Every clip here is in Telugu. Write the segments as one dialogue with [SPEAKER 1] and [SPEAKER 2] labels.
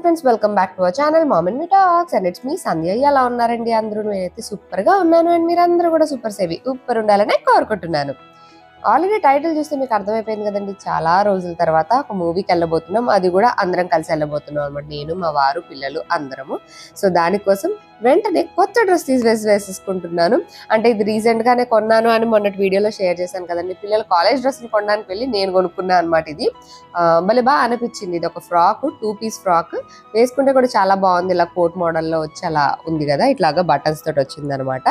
[SPEAKER 1] Friends, welcome back to our channel mom and me talks and it's me Sandhya. ఎలా ఉన్నారండి అందరూ? నేనైతే సూపర్ గా ఉన్నాను అండ్ మీరందరూ కూడా సూపర్ సేవి సూపర్ ఉండాలని కోరుకుంటున్నాను. ఆల్రెడీ టైటిల్ చూస్తే మీకు అర్థమైపోయింది కదండి, చాలా రోజుల తర్వాత ఒక మూవీకి వెళ్ళబోతున్నాం. అది కూడా అందరం కలిసి వెళ్ళబోతున్నాం అనమాట, నేను మా వారు పిల్లలు అందరము. సో దానికోసం వెంటనే కొత్త డ్రెస్ వేసేసుకుంటున్నాను. అంటే ఇది రీసెంట్ గానే కొన్నాను అని మొన్నటి వీడియోలో షేర్ చేశాను కదండి. పిల్లలు కాలేజ్ డ్రెస్సులు కొనడానికి వెళ్ళి నేను కొనుక్కున్నాను అనమాట. ఇది భలే బాగా అనిపించింది. ఇది ఒక ఫ్రాక్, 2 పీస్ ఫ్రాక్ వేసుకుంటే కూడా చాలా బాగుంది. ఇలా కోట్ మోడల్లో వచ్చి అలా ఉంది కదా, ఇట్లాగా బటన్స్ తోటి వచ్చింది అనమాట.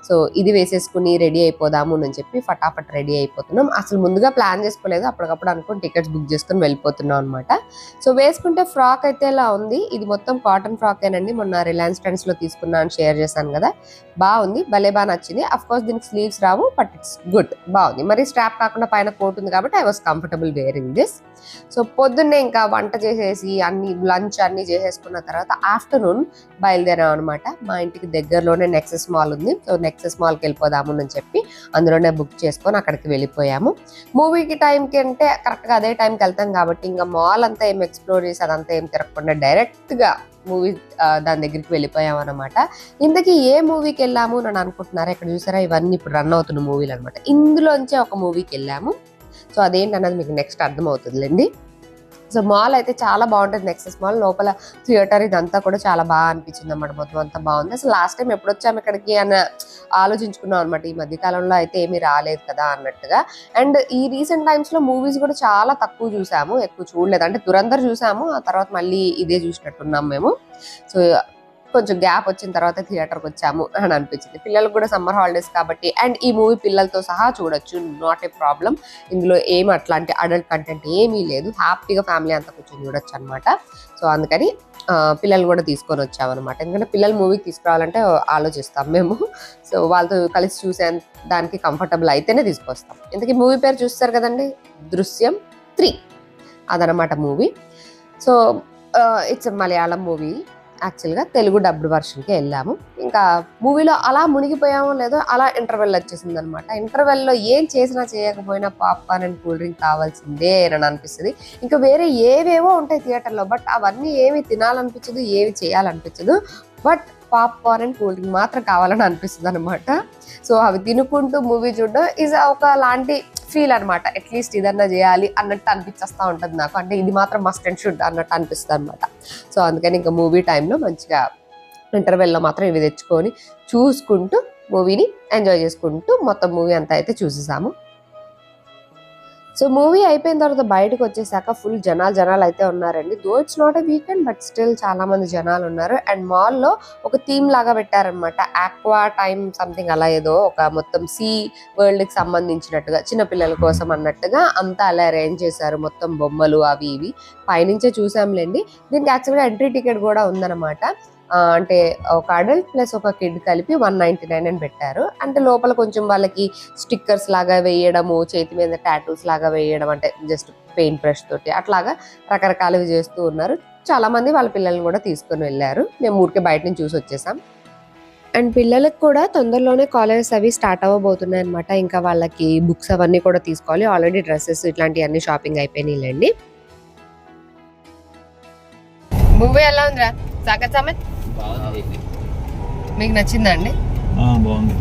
[SPEAKER 1] సో ఇది వేసేసుకుని రెడీ అయిపోదాము అని చెప్పి ఫటాఫట్ రెడీ అయిపోతున్నాం. అసలు ముందుగా ప్లాన్ చేసుకోలేదు, అప్పటికప్పుడు అనుకుని టికెట్స్ బుక్ చేసుకుని వెళ్ళిపోతున్నాం అనమాట. సో వేసుకుంటే ఫ్రాక్ అయితే ఇలా ఉంది. ఇది మొత్తం కాటన్ ఫ్రాక్ ఏనండి, మొన్న రిలయన్స్ ట్రెండ్స్ లో తీసుకున్నాను, షేర్ చేశాను కదా. బాగుంది, భలే బాగా నచ్చింది. అఫ్ కోర్స్ దీనికి sleeves Rao, but it's good, బాగుంది. మరి స్ట్రాప్ కాకుండా పైన కోట్ ఉంది కాబట్టి I was comfortable wearing this. So పొద్దున్నే ఇంకా వంట చేసేసి అన్ని లంచ్ అన్ని చేసేసుకున్న తర్వాత ఆఫ్టర్నూన్ బయలుదేరాం అనమాట. మా ఇంటికి దగ్గరలోనే నెక్సెస్ మాల్ ఉంది. సో నెక్సెస్ మాల్కి వెళ్ళిపోదాము అని చెప్పి అందులోనే బుక్ చేసుకొని అక్కడికి వెళ్ళిపోయాము. మూవీకి టైంకి అంటే కరెక్ట్గా అదే టైంకి వెళ్తాం కాబట్టి ఇంకా మాల్ అంతా ఏం ఎక్స్ప్లోర్ చేసి అదంతా ఏం తిరగకుండా డైరెక్ట్గా మూవీ దాని దగ్గరికి వెళ్ళిపోయాం అనమాట. ఇంతకీ ఏ మూవీకి వెళ్ళాము అని అనుకుంటున్నారా? ఇక్కడ చూసారా, ఇవన్నీ ఇప్పుడు రన్ అవుతున్న మూవీలు అనమాట. ఇందులోంచే ఒక మూవీకి వెళ్ళాము. సో అదేంటన్నది మీకు నెక్స్ట్ అర్థమవుతుందిలేండి. సో మాల్ అయితే చాలా బాగుంటుంది, నెక్సెస్ మాల్. లోపల థియేటర్ ఇదంతా కూడా చాలా బాగా అనిపించింది అన్నమాట. మొత్తం అంతా బాగుంది. అసలు లాస్ట్ టైం ఎప్పుడు వచ్చాము ఇక్కడికి అని ఆలోచించుకున్నాం అనమాట. ఈ మధ్య కాలంలో అయితే ఏమీ రాలేదు కదా అన్నట్టుగా. అండ్ ఈ రీసెంట్ టైమ్స్ లో మూవీస్ కూడా చాలా తక్కువ చూసాము, ఎక్కువ చూడలేదు. అంటే దురంధర్ చూసాము, ఆ తర్వాత మళ్ళీ ఇదే చూసినట్టున్నాం మేము. సో కొంచెం గ్యాప్ వచ్చిన తర్వాత థియేటర్కి వచ్చాము అని అనిపించింది. పిల్లలకు కూడా సమ్మర్ హాలిడేస్ కాబట్టి, అండ్ ఈ మూవీ పిల్లలతో సహా చూడొచ్చు, నాట్ ఏ ప్రాబ్లం. ఇందులో ఏమి అట్లాంటి అడల్ట్ కంటెంట్ ఏమీ లేదు, హ్యాపీగా ఫ్యామిలీ అంతా కూర్చొని చూడొచ్చు అనమాట. సో అందుకని పిల్లలు కూడా తీసుకొని వచ్చామన్నమాట. ఎందుకంటే పిల్లలు మూవీకి తీసుకురావాలంటే ఆలోచిస్తాం మేము. సో వాళ్ళతో కలిసి చూసే దానికి కంఫర్టబుల్ అయితేనే తీసుకొస్తాం. ఇంతకీ మూవీ పేరు చూస్తారు కదండి, దృశ్యం 3 అదనమాట movie. So it's Malayalam movie. యాక్చువల్గా తెలుగు డబ్డ్ వర్షన్కి వెళ్ళాము. ఇంకా మూవీలో అలా మునిగిపోయామో లేదో అలా ఇంటర్వెల్ వచ్చేసింది అనమాట. ఇంటర్వెల్లో ఏం చేసినా చేయకపోయినా పాప్కార్న్ అండ్ కూల్ డ్రింక్ కావాల్సిందే అని అనిపిస్తుంది. ఇంకా వేరే ఏవేవో ఉంటాయి థియేటర్లో, బట్ అవన్నీ ఏమి తినాలనిపించదు, ఏవి చేయాలనిపించదు. But popcorn and cool drink మాత్రం కావాలని అనిపిస్తుంది అనమాట. సో అవి తినుకుంటూ మూవీ చూడడం ఈజ్ ఒక లాంటి ఫీల్ అనమాట. అట్లీస్ట్ ఇదన్నా చేయాలి అన్నట్టు అనిపించేస్తూ ఉంటుంది నాకు. అంటే ఇది మాత్రం మస్ట్ అండ్ షుడ్ అన్నట్టు అనిపిస్తుంది అనమాట. సో అందుకని ఇంకా మూవీ టైంలో మంచిగా ఇంటర్వెల్లో మాత్రం ఇవి తెచ్చుకొని చూసుకుంటూ మూవీని ఎంజాయ్ చేసుకుంటూ మొత్తం మూవీ అంతా అయితే చూసేసాము. సో మూవీ అయిపోయిన తర్వాత బయటకు వచ్చేసాక ఫుల్ జనాలు అయితే ఉన్నారండి. Though it's not a weekend, but still చాలా మంది జనాలు ఉన్నారు. అండ్ మాల్లో ఒక థీమ్ లాగా పెట్టారనమాట, ఆక్వా టైమ్ సంథింగ్ అలా, ఏదో ఒక మొత్తం సీ వరల్డ్ కి సంబంధించినట్టుగా చిన్నపిల్లల కోసం అన్నట్టుగా అంతా అలా అరేంజ్ చేశారు. మొత్తం బొమ్మలు అవి ఇవి పైనుంచే చూసాంలేండి. దీనికి యాక్చువల్గా ఎంట్రీ టికెట్ కూడా ఉందన్నమాట. అంటే ఒక అడల్ట్ ప్లస్ ఒక కిడ్ కలిపి 199 అని పెట్టారు. అంటే లోపల కొంచెం వాళ్ళకి స్టిక్కర్స్ లాగా వేయడము, చేతి మీద టాటూస్ లాగా వేయడం, అంటే జస్ట్ పెయింట్ బ్రష్ తోటి అట్లాగా రకరకాలవి చేస్తూ ఉన్నారు. చాలా మంది వాళ్ళ పిల్లల్ని కూడా తీసుకొని వెళ్ళారు. మేము ఊరికే బయట నుంచి చూసి వచ్చేసాం. అండ్ పిల్లలకు కూడా తొందరలోనే కాలేజెస్ అవి స్టార్ట్ అవ్వబోతున్నాయి అనమాట. ఇంకా వాళ్ళకి బుక్స్ అవన్నీ కూడా తీసుకోవాలి. ఆల్రెడీ డ్రెస్సెస్ ఇట్లాంటివన్నీ షాపింగ్ అయిపోయినాయిలేండి. మూవీ ఎలా ఉందిరా సాగత్ సమేత్? మీకు నచ్చిందా అండి?
[SPEAKER 2] బాగుంది.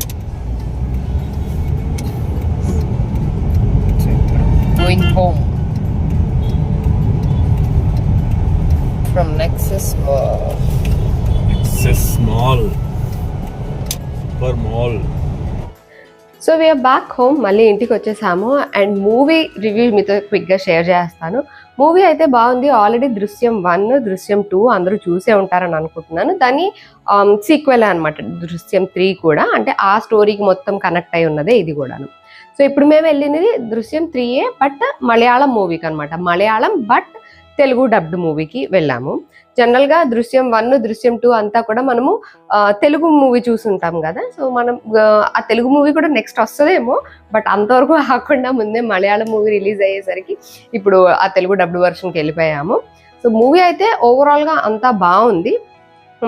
[SPEAKER 1] Going home from Nexus Mall.
[SPEAKER 2] Nexus Mall. For mall.
[SPEAKER 1] So we're back home. మళ్ళీ ఇంటికి వచ్చేసాము. అండ్ మూవీ రివ్యూ మీతో క్విక్గా షేర్ చేస్తాను. మూవీ అయితే బాగుంది. ఆల్రెడీ దృశ్యం 1, దృశ్యం 2 అందరూ చూసే ఉంటారని అనుకుంటున్నాను. దాని సీక్వెల్ అనమాట దృశ్యం 3 కూడా. అంటే ఆ స్టోరీకి మొత్తం కనెక్ట్ అయి ఉన్నదే ఇది కూడాను. సో ఇప్పుడు మేము వెళ్ళినది దృశ్యం 3 బట్ మలయాళం మూవీకి అనమాట. మలయాళం బట్ తెలుగు డబ్డ్ మూవీకి వెళ్ళాము. జనరల్గా దృశ్యం 1, దృశ్యం 2 అంతా కూడా మనము తెలుగు మూవీ చూసుంటాం కదా. సో మనం ఆ తెలుగు మూవీ కూడా నెక్స్ట్ వస్తుందేమో, బట్ అంతవరకు కాకుండా ముందే మలయాళం మూవీ రిలీజ్ అయ్యేసరికి ఇప్పుడు ఆ తెలుగు డబ్డ్ వర్షన్కి వెళ్ళిపోయాము. సో మూవీ అయితే ఓవరాల్గా అంతా బాగుంది,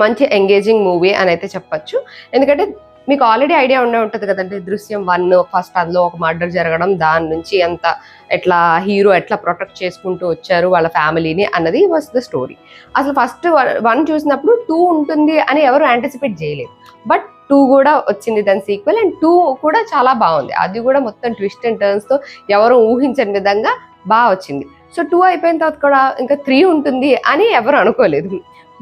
[SPEAKER 1] మంచి ఎంగేజింగ్ మూవీ అని అయితే చెప్పచ్చు. ఎందుకంటే మీకు ఆల్రెడీ ఐడియా ఉండే ఉంటుంది కదండి, దృశ్యం 1 ఫస్ట్ అందులో ఒక మర్డర్ జరగడం, దాని నుంచి అంత ఎట్లా హీరో ఎట్లా ప్రొటెక్ట్ చేసుకుంటూ వచ్చారు వాళ్ళ ఫ్యామిలీని అన్నది వాస్ ద స్టోరీ. అసలు ఫస్ట్ 1 చూసినప్పుడు 2 ఉంటుంది అని ఎవరు యాంటిసిపేట్ చేయలేదు. బట్ 2 కూడా వచ్చింది దాని సీక్వెల్, అండ్ 2 కూడా చాలా బాగుంది. అది కూడా మొత్తం ట్విస్ట్ అండ్ టర్న్స్ తో ఎవరు ఊహించని విధంగా బాగా వచ్చింది. సో 2 అయిపోయిన తర్వాత కూడా ఇంకా 3 ఉంటుంది అని ఎవరు అనుకోలేదు.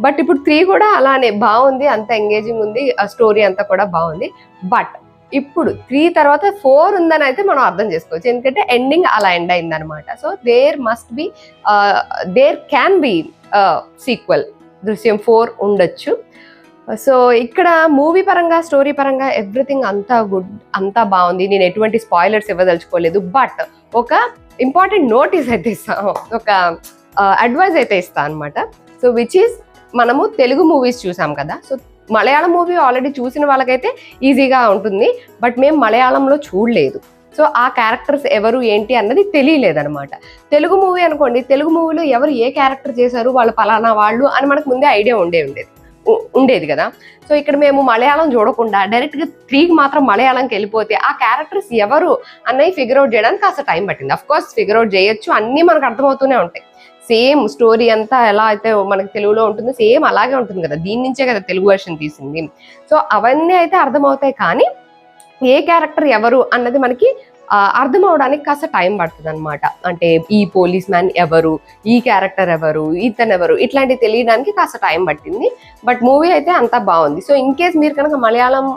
[SPEAKER 1] బట్ ఇప్పుడు 3 కూడా అలానే బాగుంది, అంత ఎంగేజింగ్ ఉంది, ఆ స్టోరీ అంతా కూడా బాగుంది. బట్ ఇప్పుడు 3 తర్వాత 4 ఉందని అయితే మనం అర్థం చేసుకోవచ్చు, ఎందుకంటే ఎండింగ్ అలా ఎండ్ అయింది అనమాట. So there can be sequel, Drishyam 4 ఉండొచ్చు. సో ఇక్కడ మూవీ పరంగా, స్టోరీ పరంగా ఎవ్రీథింగ్ అంతా గుడ్, అంతా బాగుంది. నేను ఎటువంటి స్పాయిలర్స్ ఇవ్వదలుచుకోలేదు. బట్ ఒక ఇంపార్టెంట్ నోటీస్ అయితే ఇస్తాను, ఒక అడ్వైజ్ అయితే ఇస్తాను అనమాట. సో విచ్ ఈస్, మనము తెలుగు మూవీస్ చూసాం కదా, సో మలయాళం మూవీ ఆల్రెడీ చూసిన వాళ్ళకైతే ఈజీగా ఉంటుంది. బట్ మేము మలయాళంలో చూడలేదు, సో ఆ క్యారెక్టర్స్ ఎవరు ఏంటి అన్నది తెలియలేదనమాట. తెలుగు మూవీ అనుకోండి, తెలుగు మూవీలో ఎవరు ఏ క్యారెక్టర్ చేశారు, వాళ్ళు పలానా వాళ్ళు అని మనకు ముందే ఐడియా ఉండేది కదా. సో ఇక్కడ మేము మలయాళం చూడకుండా డైరెక్ట్గా 3కి మాత్రం మలయాళంకి వెళ్ళిపోతే ఆ క్యారెక్టర్స్ ఎవరు అన్నవి ఫిగర్ అవుట్ చేయడానికి కాస్త టైం పట్టింది. అఫ్ కోర్స్ ఫిగర్ అవుట్ చేయొచ్చు, అన్నీ మనకు అర్థమవుతూనే ఉంటాయి. సేమ్ స్టోరీ అంతా ఎలా అయితే మనకి తెలుగులో ఉంటుందో సేమ్ అలాగే ఉంటుంది కదా, దీని నుంచే కదా తెలుగు వర్షన్ తీసింది. సో అవన్నీ అయితే అర్థమవుతాయి, కానీ ఏ క్యారెక్టర్ ఎవరు అన్నది మనకి అర్థం అవడానికి కాస్త టైం పడుతుంది అనమాట. అంటే ఈ పోలీస్ మ్యాన్ ఎవరు, ఈ క్యారెక్టర్ ఎవరు, ఇతను ఎవరు, ఇట్లాంటివి తెలియడానికి కాస్త టైం పట్టింది. బట్ మూవీ అయితే అంతా బాగుంది. సో ఇన్ కేస్ మీరు కనుక మలయాళం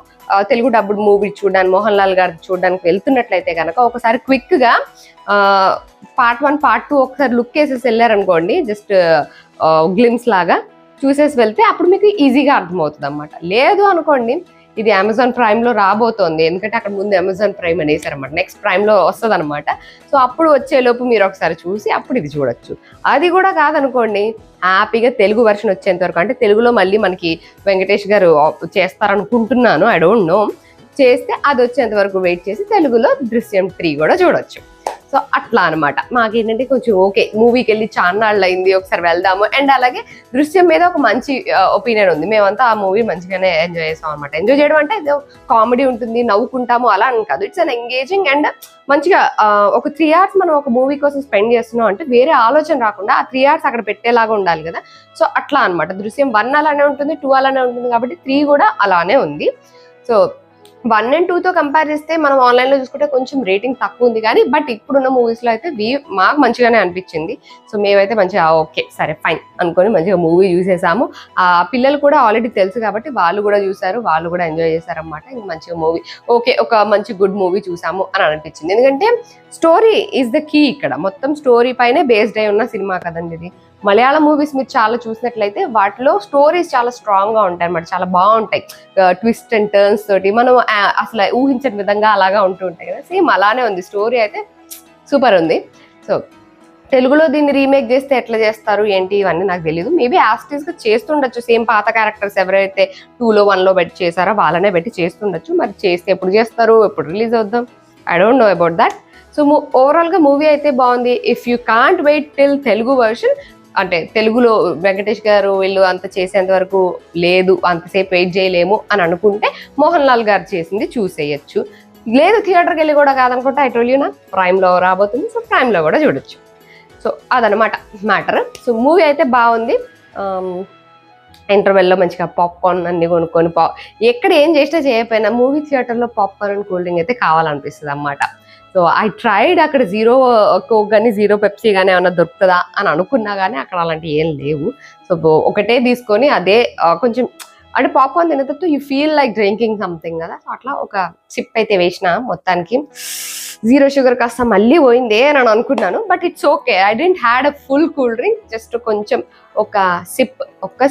[SPEAKER 1] తెలుగు డబ్బుడ్ మూవీ చూడడానికి, మోహన్ లాల్ గారు చూడడానికి వెళ్తున్నట్లయితే కనుక ఒకసారి క్విక్గా పార్ట్ 1 పార్ట్ 2 ఒకసారి లుక్ వేసేసి వెళ్ళారనుకోండి, జస్ట్ గ్లిమ్స్ లాగా చూసేసి వెళ్తే అప్పుడు మీకు ఈజీగా అర్థమవుతుంది అనమాట. లేదు అనుకోండి, ఇది అమెజాన్ ప్రైమ్ లో రాబోతోంది, ఎందుకంటే అక్కడ ముందు అమెజాన్ ప్రైమ్ అని వేసారనమాట, నెక్స్ట్ ప్రైమ్ లో వస్తుంది అనమాట. సో అప్పుడు వచ్చేలోపు మీరు ఒకసారి చూసి అప్పుడు ఇది చూడొచ్చు. అది కూడా కాదనుకోండి, హ్యాపీగా తెలుగు వెర్షన్ వచ్చేంత వరకు, అంటే తెలుగులో మళ్ళీ మనకి వెంకటేష్ గారు చేస్తారనుకుంటున్నాను, ఐ డోంట్ నో, చేస్తే అది వచ్చేంత వరకు వెయిట్ చేసి తెలుగులో దృశ్యం 3 కూడా చూడొచ్చు. సో అట్లా అనమాట. మాకేంటంటే కొంచెం ఓకే, మూవీకి వెళ్ళి చాన్నాళ్ళు అయింది, ఒకసారి వెళ్దాము. అండ్ అలాగే దృశ్యం మీద ఒక మంచి ఒపీనియన్ ఉంది. మేమంతా ఆ మూవీ మంచిగానే ఎంజాయ్ చేస్తాం అనమాట. ఎంజాయ్ చేయడం అంటే ఏదో కామెడీ ఉంటుంది, నవ్వుకుంటాము అలా అని కాదు. ఇట్స్ అన్ ఎంగేజింగ్ అండ్ మంచిగా ఒక 3 hours మనం ఒక మూవీ కోసం స్పెండ్ చేస్తున్నాం అంటే వేరే ఆలోచన రాకుండా ఆ 3 hours అక్కడ పెట్టేలాగా ఉండాలి కదా. సో అట్లా అనమాట. దృశ్యం 1 అలానే ఉంటుంది, 2 అలానే ఉంటుంది, కాబట్టి 3 కూడా అలానే ఉంది. సో 1 and 2తో కంపేర్ చేస్తే మనం ఆన్లైన్లో చూసుకుంటే కొంచెం రేటింగ్ తక్కువ ఉంది, కానీ బట్ ఇప్పుడున్న మూవీస్లో అయితే మాకు మంచిగానే అనిపించింది. సో మేమైతే మంచిగా ఓకే సరే ఫైన్ అనుకొని మంచిగా మూవీ చూసేసాము. ఆ పిల్లలు కూడా ఆల్రెడీ తెలుసు కాబట్టి వాళ్ళు కూడా చూసారు, వాళ్ళు కూడా ఎంజాయ్ చేశారనమాట. ఇంక మంచిగా మూవీ ఓకే, ఒక మంచి గుడ్ మూవీ చూసాము అని అనిపించింది. ఎందుకంటే స్టోరీ ఈజ్ ద కీ. ఇక్కడ మొత్తం స్టోరీ పైనే బేస్డ్ అయి ఉన్న సినిమా కదండి ఇది. మలయాళం మూవీస్ మీరు చాలా చూసినట్లయితే వాటిలో స్టోరీస్ చాలా స్ట్రాంగ్ గా ఉంటాయి అన్నమాట, చాలా బాగుంటాయి, ట్విస్ట్ అండ్ టర్న్స్ తోటి మనం అసలు ఊహించని విధంగా అలాగా ఉంటూ ఉంటాయి కదా. సేమ్ అలానే ఉంది, స్టోరీ అయితే సూపర్ ఉంది. సో తెలుగులో దీన్ని రీమేక్ చేస్తే ఎట్లా చేస్తారు ఏంటి ఇవన్నీ నాకు తెలియదు. మేబీ యాస్టీస్ గా చేస్తుండొచ్చు, సేమ్ పాత క్యారెక్టర్స్ ఎవరైతే 2లో 1లో పెట్టి చేశారో వాళ్ళనే పెట్టి చేస్తుండొచ్చు. మరి చేస్తే ఎప్పుడు చేస్తారు, ఎప్పుడు రిలీజ్ అవుద్దాం, I don't know about that. So overall గా మూవీ అయితే బాగుంది. If you can't wait till Telugu version, అంటే తెలుగులో వెంకటేష్ గారు వీళ్ళు అంత చేసేంత వరకు లేదు, అంతసేపు వెయిట్ చేయలేము అని అనుకుంటే మోహన్ లాల్ గారు చేసింది చూసేయచ్చు. లేదు థియేటర్కి వెళ్ళి కూడా కాదనుకుంటే ఐ టోల్డ్ యూ నా ప్రైమ్లో రాబోతుంది, సో ప్రైమ్లో కూడా చూడొచ్చు. సో అదనమాట మ్యాటర్. సో మూవీ అయితే బాగుంది. ఇంటర్వెల్లో మంచిగా పాప్కార్న్ అన్ని కొనుక్కొని ఎక్కడ ఏం చేసినా చేయకపోయినా మూవీ థియేటర్లో పాప్కార్న్ అండ్ కూల్ డ్రింక్ అయితే కావాలనిపిస్తుంది అన్నమాట. సో ఐ ట్రైడ్ అక్కడ 0 కోక్ కానీ 0 పెప్సీ కానీ ఏమన్నా దొరుకుతుందా అని అనుకున్నా కానీ అక్కడ అలాంటివి ఏం లేవు. సో ఒకటే తీసుకొని అదే కొంచెం అంటే పాప్కార్న్ తిన్న తర్వాత you feel like drinking something కదా. సో అట్లా ఒక సిప్ అయితే వేసిన, మొత్తానికి 0 షుగర్ కాస్త మళ్ళీ పోయిందే అని అనుకున్నాను. But it's okay, I didn't had a full cool drink, just కొంచెం ఒక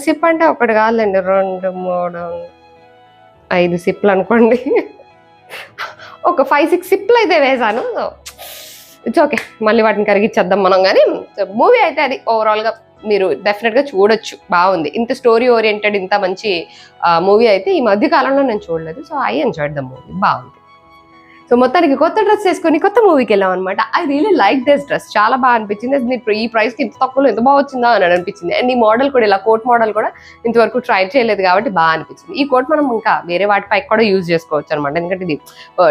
[SPEAKER 1] సిప్ అంటే ఒకటి కాదులేండి, 2, 3, 5 సిప్లు అనుకోండి, ఒక 5-6 సిప్లు అయితే వేసాను. ఇట్స్ ఓకే, మళ్ళీ వాటిని కరిగిచ్చేద్దాం మనం. కానీ మూవీ అయితే అది ఓవరాల్గా మీరు డెఫినెట్గా చూడొచ్చు, బాగుంది. ఇంత స్టోరీ ఓరియంటెడ్ ఇంత మంచి మూవీ అయితే ఈ మధ్య కాలంలో నేను చూడలేదు. So I enjoyed the movie, బాగుంది. సో మొత్తానికి కొత్త డ్రెస్ వేసుకొని కొత్త మూవీకి వెళ్ళాం అనమాట. I really like this dress, చాలా బాగా అనిపించింది. అసలు ఈ ప్రైస్కి ఇంత తక్కువలో ఎంత బాగా వచ్చిందా అని అనిపించింది. అండ్ ఈ మోడల్ కూడా ఇలా కోట్ మోడల్ కూడా ఇంతవరకు ట్రై చేయలేదు కాబట్టి బాగా అనిపించింది. ఈ కోట్ మనం ఇంకా వేరే వాటిపై కూడా యూజ్ చేసుకోవచ్చు అనమాట, ఎందుకంటే ఇది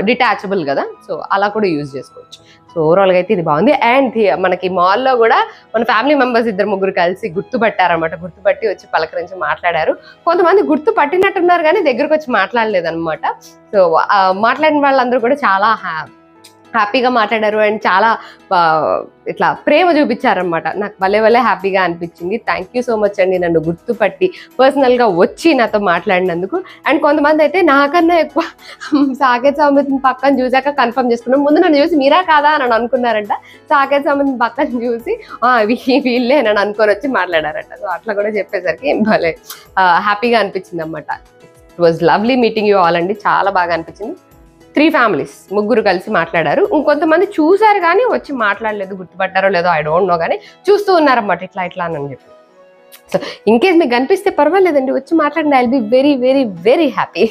[SPEAKER 1] డిటాచబుల్ కదా, సో అలా కూడా యూజ్ చేసుకోవచ్చు. సో ఓవరాల్గా అయితే ఇది బాగుంది. అండ్ మనకి మాల్లో కూడా మన ఫ్యామిలీ మెంబర్స్ 2-3 కలిసి గుర్తుపట్టారనమాట. గుర్తుపట్టి వచ్చి పలకరించి మాట్లాడారు. కొంతమంది గుర్తు పట్టినట్టున్నారు కానీ దగ్గరకు వచ్చి మాట్లాడలేదు అనమాట. సో మాట్లాడిన వాళ్ళందరూ కూడా చాలా హ్యాపీగా మాట్లాడారు అండ్ చాలా ఇట్లా ప్రేమ చూపించారనమాట. నాకు భలే హ్యాపీగా అనిపించింది. థ్యాంక్ యూ సో మచ్ అండి, నన్ను గుర్తుపట్టి పర్సనల్గా వచ్చి నాతో మాట్లాడినందుకు. అండ్ కొంతమంది అయితే నాకన్నా ఎక్కువ సాకేత్ సౌమిత్ని పక్కన చూసాక కన్ఫర్మ్ చేసుకున్నాం. ముందు నన్ను చూసి మీరా కాదా అని అనుకున్నారంట. సాకేత్ సౌమిత్ని పక్కన చూసి వీళ్ళే నన్ను అనుకొని వచ్చి మాట్లాడారంట. సో అట్లా కూడా చెప్పేసరికి భలే హ్యాపీగా అనిపించింది అనమాట. It was lovely meeting you all అండి, చాలా బాగా అనిపించింది. 3 ఫ్యామిలీస్ 3 కలిసి మాట్లాడారు. ఇంకొంతమంది చూసారు కానీ వచ్చి మాట్లాడలేదు, గుర్తుపట్టారో లేదో ఐ డోంట్ నో, కానీ చూస్తూ ఉన్నారన్నమాట ఇట్లా అని చెప్పి. సో ఇన్ కేస్ మీకు కనిపిస్తే పర్వాలేదండి, వచ్చి మాట్లాడండి, I will be very happy.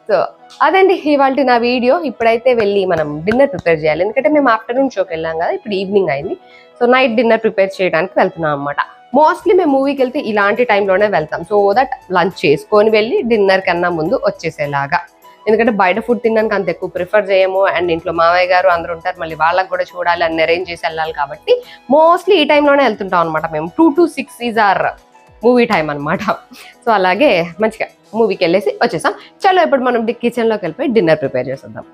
[SPEAKER 1] So అదండి ఇవాళ నా వీడియో. ఇప్పుడైతే వెళ్ళి మనం డిన్నర్ ప్రిపేర్ చేయాలి, ఎందుకంటే మేము ఆఫ్టర్నూన్ షోకి వెళ్ళాం కదా, ఇప్పుడు ఈవినింగ్ అయింది. సో నైట్ డిన్నర్ ప్రిపేర్ చేయడానికి వెళ్తున్నాం అనమాట. మోస్ట్లీ మేము మూవీకి వెళ్తే ఇలాంటి టైంలోనే వెళ్తాం, సో దట్ లంచ్ చేసుకొని వెళ్ళి డిన్నర్ కన్నా ముందు వచ్చేసేలాగా. ఎందుకంటే బయట ఫుడ్ తినడానికి అంత ఎక్కువ ప్రిఫర్ చేయము. అండ్ ఇంట్లో మామయ్య గారు అందరూ ఉంటారు, మళ్ళీ వాళ్ళకి కూడా చూడాలి, అన్ని అరేంజ్ చేసి వెళ్ళాలి కాబట్టి మోస్ట్లీ ఈ టైంలోనే వెళ్తుంటాం అనమాట మేము. 2 to 6 is our movie time అనమాట. సో అలాగే మంచిగా మూవీకి వెళ్ళేసి వచ్చేసాం. చలో ఇప్పుడు మనం కిచెన్లోకి వెళ్ళిపోయి డిన్నర్ ప్రిపేర్ చేసేద్దాం.